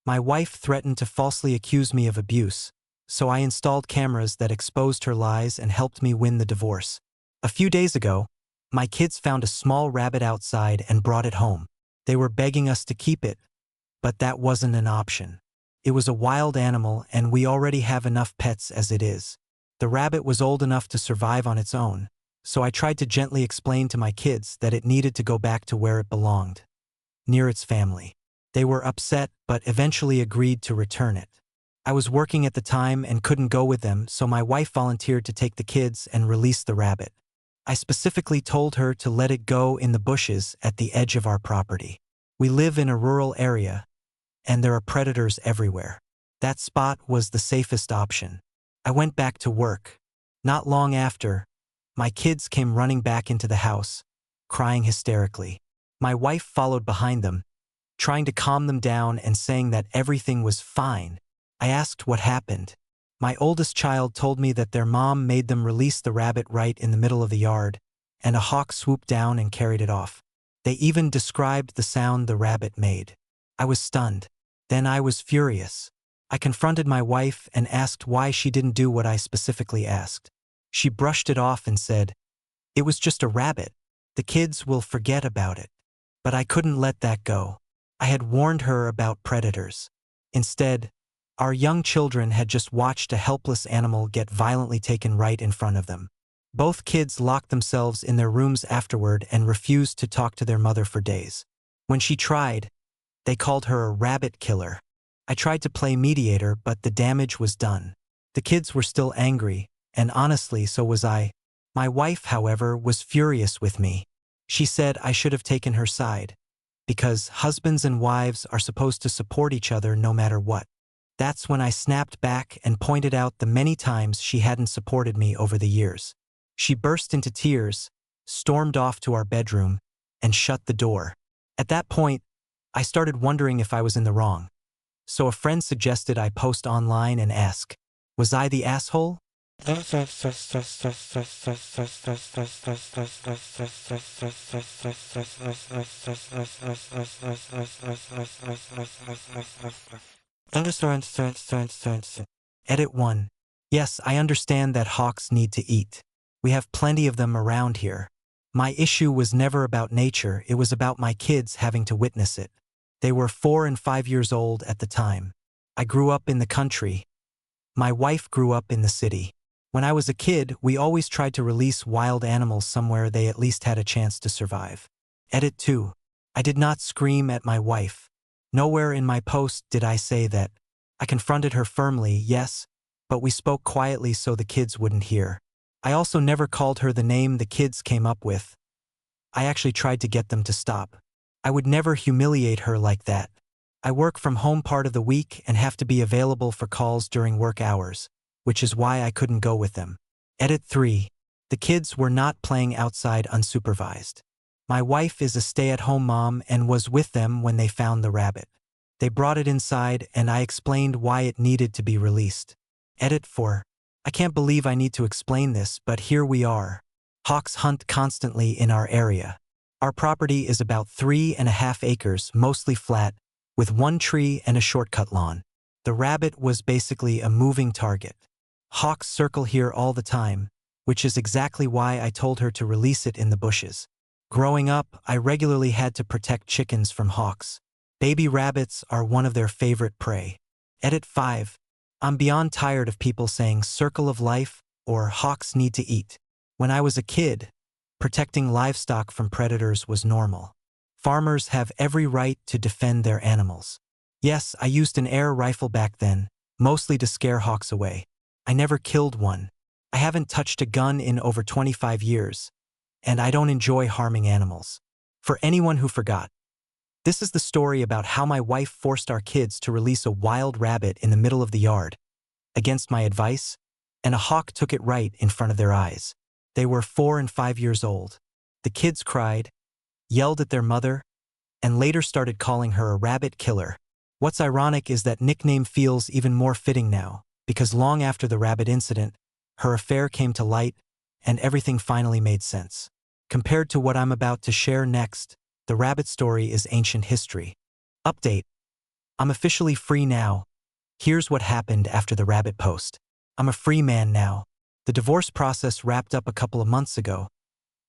My wife threatened to falsely accuse me of abuse, so I installed cameras that exposed her lies and helped me win the divorce. A few days ago, my kids found a small rabbit outside and brought it home. They were begging us to keep it, but that wasn't an option. It was a wild animal and we already have enough pets as it is. The rabbit was old enough to survive on its own, so I tried to gently explain to my kids that it needed to go back to where it belonged, near its family. They were upset but eventually agreed to return it. I was working at the time and couldn't go with them, so my wife volunteered to take the kids and release the rabbit. I specifically told her to let it go in the bushes at the edge of our property. We live in a rural area, and there are predators everywhere. That spot was the safest option. I went back to work. Not long after, my kids came running back into the house, crying hysterically. My wife followed behind them, trying to calm them down and saying that everything was fine. I asked what happened. My oldest child told me that their mom made them release the rabbit right in the middle of the yard, and a hawk swooped down and carried it off. They even described the sound the rabbit made. I was stunned. Then I was furious. I confronted my wife and asked why she didn't do what I specifically asked. She brushed it off and said, "It was just a rabbit. The kids will forget about it." But I couldn't let that go. I had warned her about predators. Instead, our young children had just watched a helpless animal get violently taken right in front of them. Both kids locked themselves in their rooms afterward and refused to talk to their mother for days. When she tried, they called her a rabbit killer. I tried to play mediator, but the damage was done. The kids were still angry, and honestly, so was I. My wife, however, was furious with me. She said I should have taken her side, because husbands and wives are supposed to support each other no matter what. That's when I snapped back and pointed out the many times she hadn't supported me over the years. She burst into tears, stormed off to our bedroom, and shut the door. At that point, I started wondering if I was in the wrong. So a friend suggested I post online and ask, was I the asshole? Edit 1. Yes, I understand that hawks need to eat. We have plenty of them around here. My issue was never about nature, it was about my kids having to witness it. They were 4 and 5 years old at the time. I grew up in the country. My wife grew up in the city. When I was a kid, we always tried to release wild animals somewhere they at least had a chance to survive. Edit 2. I did not scream at my wife. Nowhere in my post did I say that. I confronted her firmly, yes, but we spoke quietly so the kids wouldn't hear. I also never called her the name the kids came up with. I actually tried to get them to stop. I would never humiliate her like that. I work from home part of the week and have to be available for calls during work hours, which is why I couldn't go with them. Edit 3. The kids were not playing outside unsupervised. My wife is a stay-at-home mom and was with them when they found the rabbit. They brought it inside and I explained why it needed to be released. Edit 4. I can't believe I need to explain this, but here we are. Hawks hunt constantly in our area. Our property is about 3.5 acres, mostly flat, with 1 tree and a shortcut lawn. The rabbit was basically a moving target. Hawks circle here all the time, which is exactly why I told her to release it in the bushes. Growing up, I regularly had to protect chickens from hawks. Baby rabbits are one of their favorite prey. Edit 5. I'm beyond tired of people saying circle of life or hawks need to eat. When I was a kid, protecting livestock from predators was normal. Farmers have every right to defend their animals. Yes, I used an air rifle back then, mostly to scare hawks away. I never killed one. I haven't touched a gun in over 25 years, and I don't enjoy harming animals. For anyone who forgot, this is the story about how my wife forced our kids to release a wild rabbit in the middle of the yard, against my advice, and a hawk took it right in front of their eyes. They were 4 and 5 years old. The kids cried, yelled at their mother, and later started calling her a rabbit killer. What's ironic is that nickname feels even more fitting now, because long after the rabbit incident, her affair came to light, and everything finally made sense. Compared to what I'm about to share next, the rabbit story is ancient history. Update. I'm officially free now. Here's what happened after the rabbit post. I'm a free man now. The divorce process wrapped up a couple of months ago,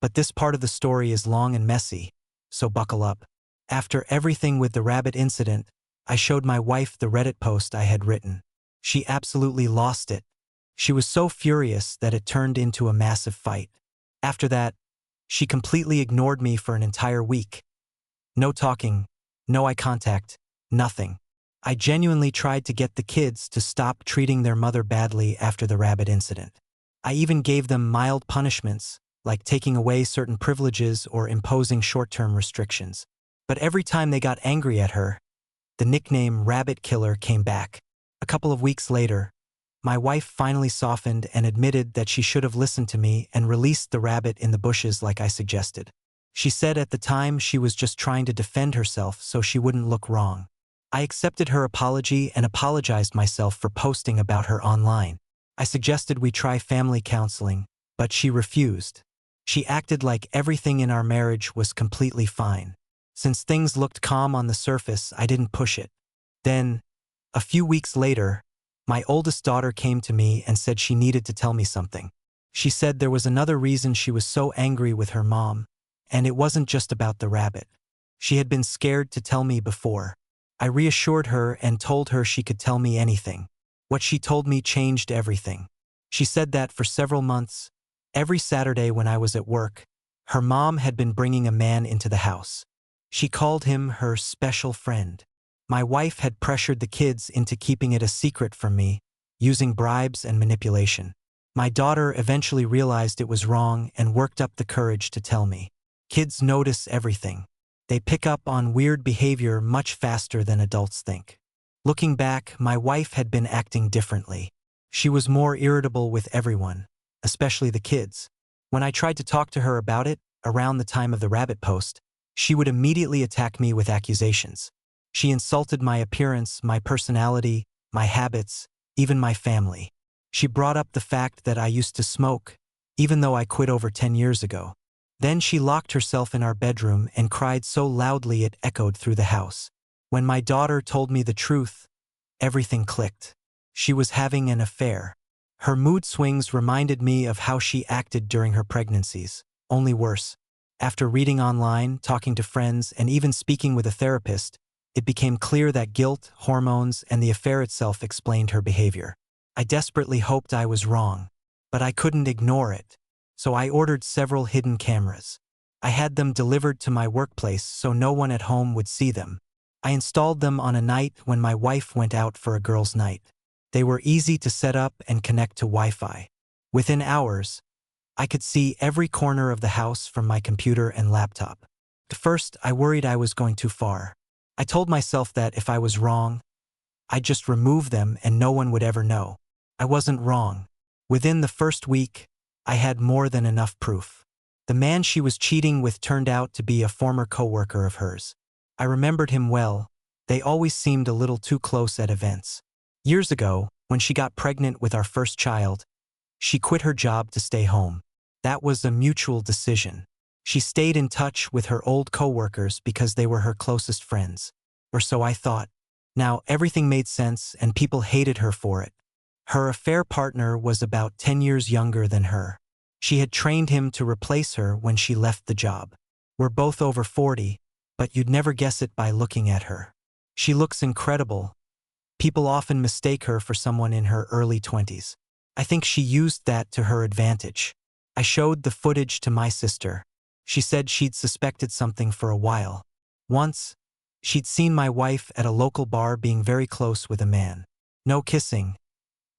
but this part of the story is long and messy, so buckle up. After everything with the rabbit incident, I showed my wife the Reddit post I had written. She absolutely lost it. She was so furious that it turned into a massive fight. After that, she completely ignored me for an entire week. No talking, no eye contact, nothing. I genuinely tried to get the kids to stop treating their mother badly after the rabbit incident. I even gave them mild punishments, like taking away certain privileges or imposing short-term restrictions. But every time they got angry at her, the nickname Rabbit Killer came back. A couple of weeks later, my wife finally softened and admitted that she should have listened to me and released the rabbit in the bushes like I suggested. She said at the time she was just trying to defend herself so she wouldn't look wrong. I accepted her apology and apologized myself for posting about her online. I suggested we try family counseling, but she refused. She acted like everything in our marriage was completely fine. Since things looked calm on the surface, I didn't push it. Then, a few weeks later, my oldest daughter came to me and said she needed to tell me something. She said there was another reason she was so angry with her mom, and it wasn't just about the rabbit. She had been scared to tell me before. I reassured her and told her she could tell me anything. What she told me changed everything. She said that for several months, every Saturday when I was at work, her mom had been bringing a man into the house. She called him her special friend. My wife had pressured the kids into keeping it a secret from me, using bribes and manipulation. My daughter eventually realized it was wrong and worked up the courage to tell me. Kids notice everything. They pick up on weird behavior much faster than adults think. Looking back, my wife had been acting differently. She was more irritable with everyone, especially the kids. When I tried to talk to her about it, around the time of the rabbit post, she would immediately attack me with accusations. She insulted my appearance, my personality, my habits, even my family. She brought up the fact that I used to smoke, even though I quit over 10 years ago. Then she locked herself in our bedroom and cried so loudly it echoed through the house. When my daughter told me the truth, everything clicked. She was having an affair. Her mood swings reminded me of how she acted during her pregnancies, only worse. After reading online, talking to friends, and even speaking with a therapist, it became clear that guilt, hormones, and the affair itself explained her behavior. I desperately hoped I was wrong, but I couldn't ignore it. So I ordered several hidden cameras. I had them delivered to my workplace so no one at home would see them. I installed them on a night when my wife went out for a girls' night. They were easy to set up and connect to Wi-Fi. Within hours, I could see every corner of the house from my computer and laptop. At first, I worried I was going too far. I told myself that if I was wrong, I'd just remove them and no one would ever know. I wasn't wrong. Within the first week, I had more than enough proof. The man she was cheating with turned out to be a former coworker of hers. I remembered him well. They always seemed a little too close at events. Years ago, when she got pregnant with our first child, she quit her job to stay home. That was a mutual decision. She stayed in touch with her old coworkers because they were her closest friends. Or so I thought. Now, everything made sense and people hated her for it. Her affair partner was about 10 years younger than her. She had trained him to replace her when she left the job. We're both over 40, but you'd never guess it by looking at her. She looks incredible. People often mistake her for someone in her early 20s. I think she used that to her advantage. I showed the footage to my sister. She said she'd suspected something for a while. Once, she'd seen my wife at a local bar being very close with a man. No kissing,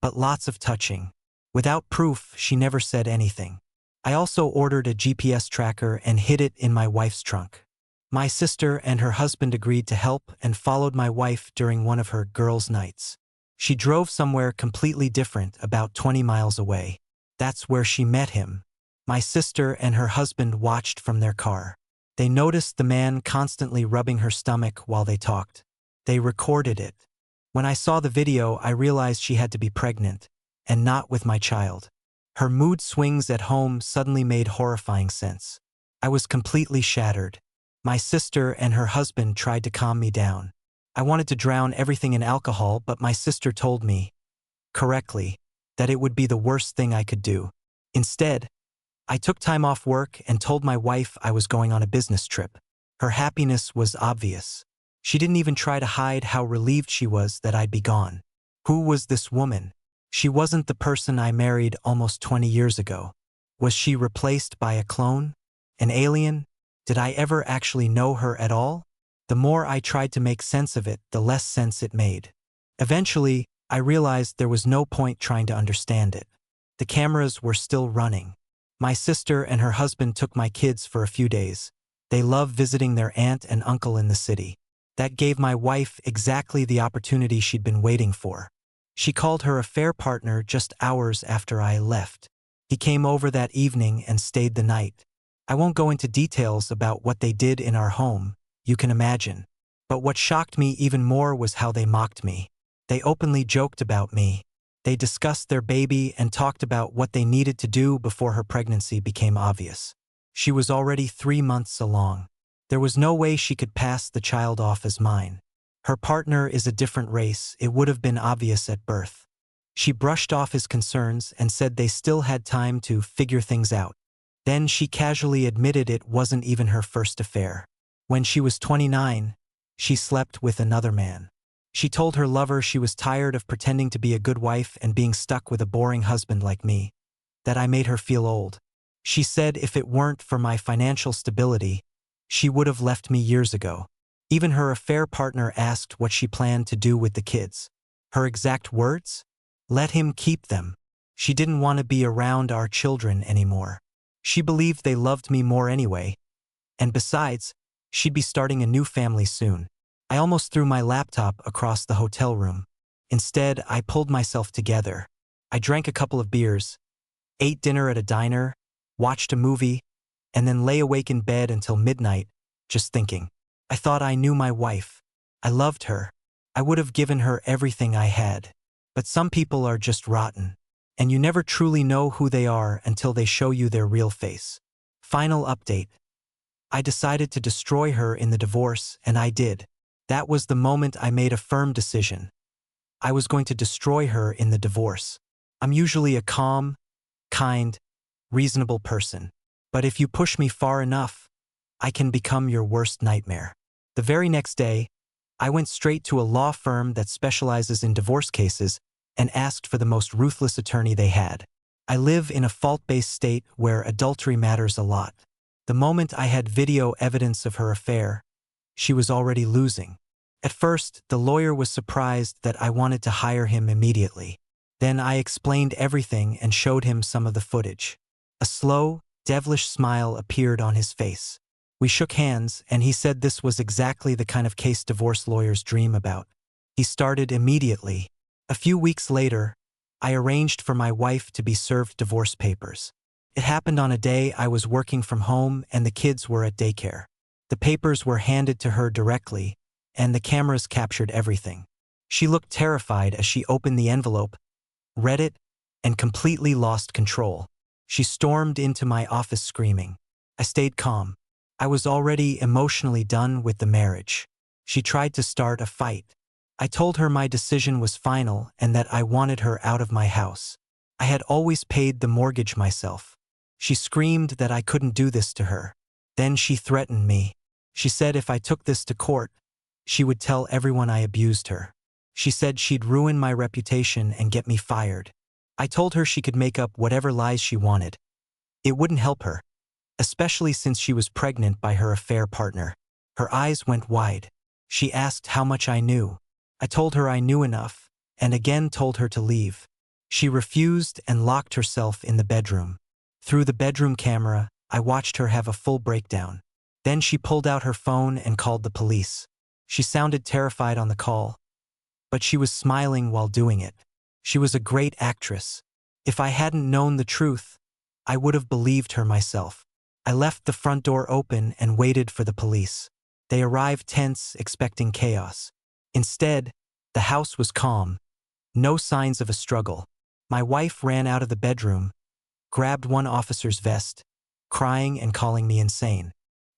but lots of touching. Without proof, she never said anything. I also ordered a GPS tracker and hid it in my wife's trunk. My sister and her husband agreed to help and followed my wife during one of her girls' nights. She drove somewhere completely different, about 20 miles away. That's where she met him. My sister and her husband watched from their car. They noticed the man constantly rubbing her stomach while they talked. They recorded it. When I saw the video, I realized she had to be pregnant, and not with my child. Her mood swings at home suddenly made horrifying sense. I was completely shattered. My sister and her husband tried to calm me down. I wanted to drown everything in alcohol, but my sister told me, correctly, that it would be the worst thing I could do. Instead, I took time off work and told my wife I was going on a business trip. Her happiness was obvious. She didn't even try to hide how relieved she was that I'd be gone. Who was this woman? She wasn't the person I married almost 20 years ago. Was she replaced by a clone? An alien? Did I ever actually know her at all? The more I tried to make sense of it, the less sense it made. Eventually, I realized there was no point trying to understand it. The cameras were still running. My sister and her husband took my kids for a few days. They love visiting their aunt and uncle in the city. That gave my wife exactly the opportunity she'd been waiting for. She called her affair partner just hours after I left. He came over that evening and stayed the night. I won't go into details about what they did in our home, you can imagine. But what shocked me even more was how they mocked me. They openly joked about me. They discussed their baby and talked about what they needed to do before her pregnancy became obvious. She was already 3 months along. There was no way she could pass the child off as mine. Her partner is a different race, it would have been obvious at birth. She brushed off his concerns and said they still had time to figure things out. Then she casually admitted it wasn't even her first affair. When she was 29, she slept with another man. She told her lover she was tired of pretending to be a good wife and being stuck with a boring husband like me, that I made her feel old. She said if it weren't for my financial stability, she would have left me years ago. Even her affair partner asked what she planned to do with the kids. Her exact words? Let him keep them. She didn't want to be around our children anymore. She believed they loved me more anyway. And besides, she'd be starting a new family soon. I almost threw my laptop across the hotel room. Instead, I pulled myself together. I drank a couple of beers, ate dinner at a diner, watched a movie, and then lay awake in bed until midnight, just thinking. I thought I knew my wife. I loved her. I would have given her everything I had. But some people are just rotten, and you never truly know who they are until they show you their real face. Final update. I decided to destroy her in the divorce, and I did. That was the moment I made a firm decision. I was going to destroy her in the divorce. I'm usually a calm, kind, reasonable person. But if you push me far enough, I can become your worst nightmare. The very next day, I went straight to a law firm that specializes in divorce cases and asked for the most ruthless attorney they had. I live in a fault-based state where adultery matters a lot. The moment I had video evidence of her affair, she was already losing. At first, the lawyer was surprised that I wanted to hire him immediately. Then I explained everything and showed him some of the footage. A slow, devilish smile appeared on his face. We shook hands, and he said this was exactly the kind of case divorce lawyers dream about. He started immediately. A few weeks later, I arranged for my wife to be served divorce papers. It happened on a day I was working from home and the kids were at daycare. The papers were handed to her directly, and the cameras captured everything. She looked terrified as she opened the envelope, read it, and completely lost control. She stormed into my office screaming. I stayed calm. I was already emotionally done with the marriage. She tried to start a fight. I told her my decision was final and that I wanted her out of my house. I had always paid the mortgage myself. She screamed that I couldn't do this to her. Then she threatened me. She said if I took this to court, she would tell everyone I abused her. She said she'd ruin my reputation and get me fired. I told her she could make up whatever lies she wanted. It wouldn't help her, especially since she was pregnant by her affair partner. Her eyes went wide. She asked how much I knew. I told her I knew enough, and again told her to leave. She refused and locked herself in the bedroom. Through the bedroom camera, I watched her have a full breakdown. Then she pulled out her phone and called the police. She sounded terrified on the call, but she was smiling while doing it. She was a great actress. If I hadn't known the truth, I would have believed her myself. I left the front door open and waited for the police. They arrived tense, expecting chaos. Instead, the house was calm. No signs of a struggle. My wife ran out of the bedroom, grabbed one officer's vest, crying and calling me insane.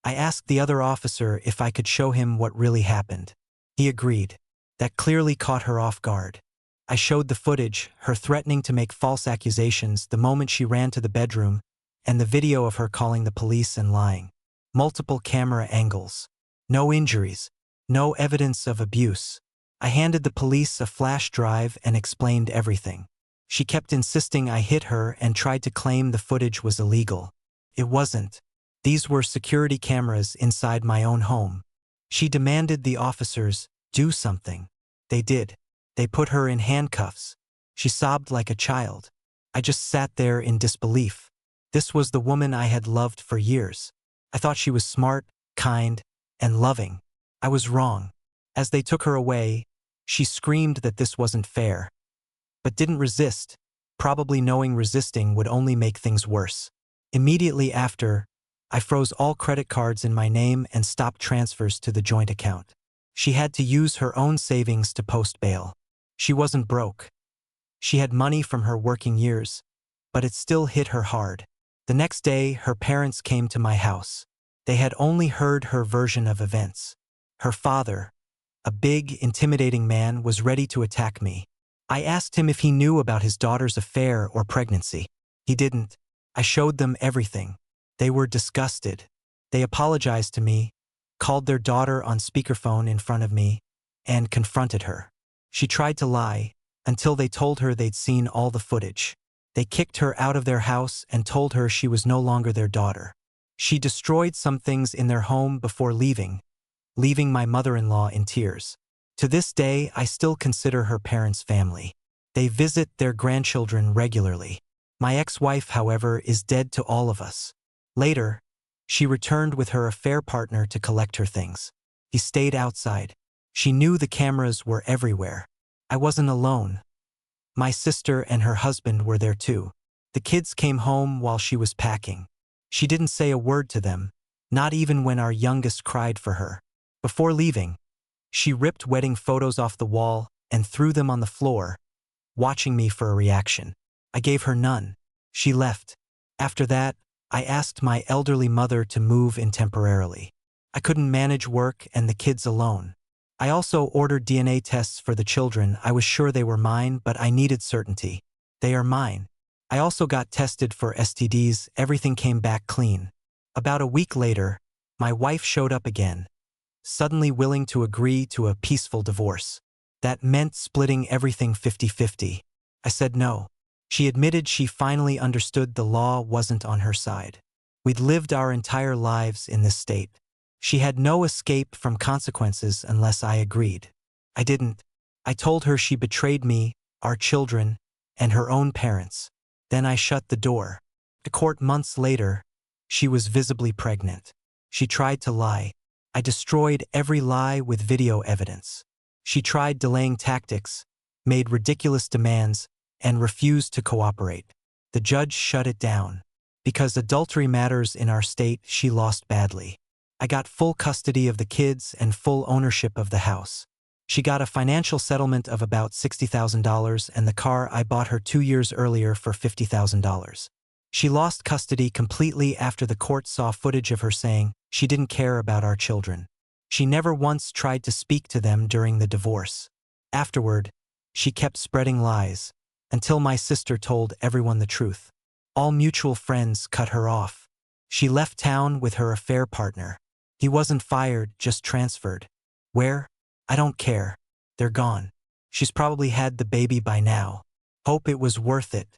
I asked the other officer if I could show him what really happened. He agreed. That clearly caught her off guard. I showed the footage, her threatening to make false accusations the moment she ran to the bedroom, and the video of her calling the police and lying. Multiple camera angles. No injuries. No evidence of abuse. I handed the police a flash drive and explained everything. She kept insisting I hit her and tried to claim the footage was illegal. It wasn't. These were security cameras inside my own home. She demanded the officers do something. They did. They put her in handcuffs. She sobbed like a child. I just sat there in disbelief. This was the woman I had loved for years. I thought she was smart, kind, and loving. I was wrong. As they took her away, she screamed that this wasn't fair, but didn't resist, probably knowing resisting would only make things worse. Immediately after, I froze all credit cards in my name and stopped transfers to the joint account. She had to use her own savings to post bail. She wasn't broke. She had money from her working years, but it still hit her hard. The next day, her parents came to my house. They had only heard her version of events. Her father, a big, intimidating man, was ready to attack me. I asked him if he knew about his daughter's affair or pregnancy. He didn't. I showed them everything. They were disgusted. They apologized to me, called their daughter on speakerphone in front of me, and confronted her. She tried to lie, until they told her they'd seen all the footage. They kicked her out of their house and told her she was no longer their daughter. She destroyed some things in their home before leaving my mother-in-law in tears. To this day, I still consider her parents family. They visit their grandchildren regularly. My ex-wife, however, is dead to all of us. Later, she returned with her affair partner to collect her things. He stayed outside. She knew the cameras were everywhere. I wasn't alone. My sister and her husband were there too. The kids came home while she was packing. She didn't say a word to them, not even when our youngest cried for her. Before leaving, she ripped wedding photos off the wall and threw them on the floor, watching me for a reaction. I gave her none. She left. After that, I asked my elderly mother to move in temporarily. I couldn't manage work and the kids alone. I also ordered DNA tests for the children. I was sure they were mine, but I needed certainty. They are mine. I also got tested for STDs. Everything came back clean. About a week later, my wife showed up again, suddenly willing to agree to a peaceful divorce. That meant splitting everything 50-50. I said no. She admitted she finally understood the law wasn't on her side. We'd lived our entire lives in this state. She had no escape from consequences unless I agreed. I didn't. I told her she betrayed me, our children, and her own parents. Then I shut the door. To court months later, she was visibly pregnant. She tried to lie. I destroyed every lie with video evidence. She tried delaying tactics, made ridiculous demands, and refused to cooperate. The judge shut it down. Because adultery matters in our state, she lost badly. I got full custody of the kids and full ownership of the house. She got a financial settlement of about $60,000 and the car I bought her 2 years earlier for $50,000. She lost custody completely after the court saw footage of her saying she didn't care about our children. She never once tried to speak to them during the divorce. Afterward, she kept spreading lies, until my sister told everyone the truth. All mutual friends cut her off. She left town with her affair partner. He wasn't fired, just transferred. Where? I don't care. They're gone. She's probably had the baby by now. Hope it was worth it.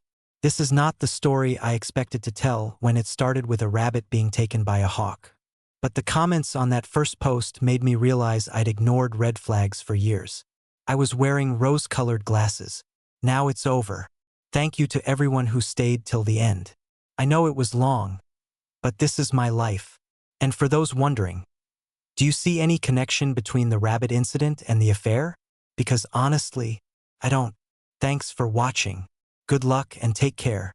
This is not the story I expected to tell when it started with a rabbit being taken by a hawk. But the comments on that first post made me realize I'd ignored red flags for years. I was wearing rose-colored glasses. Now it's over. Thank you to everyone who stayed till the end. I know it was long, but this is my life. And for those wondering, do you see any connection between the rabbit incident and the affair? Because honestly, I don't. Thanks for watching. Good luck and take care.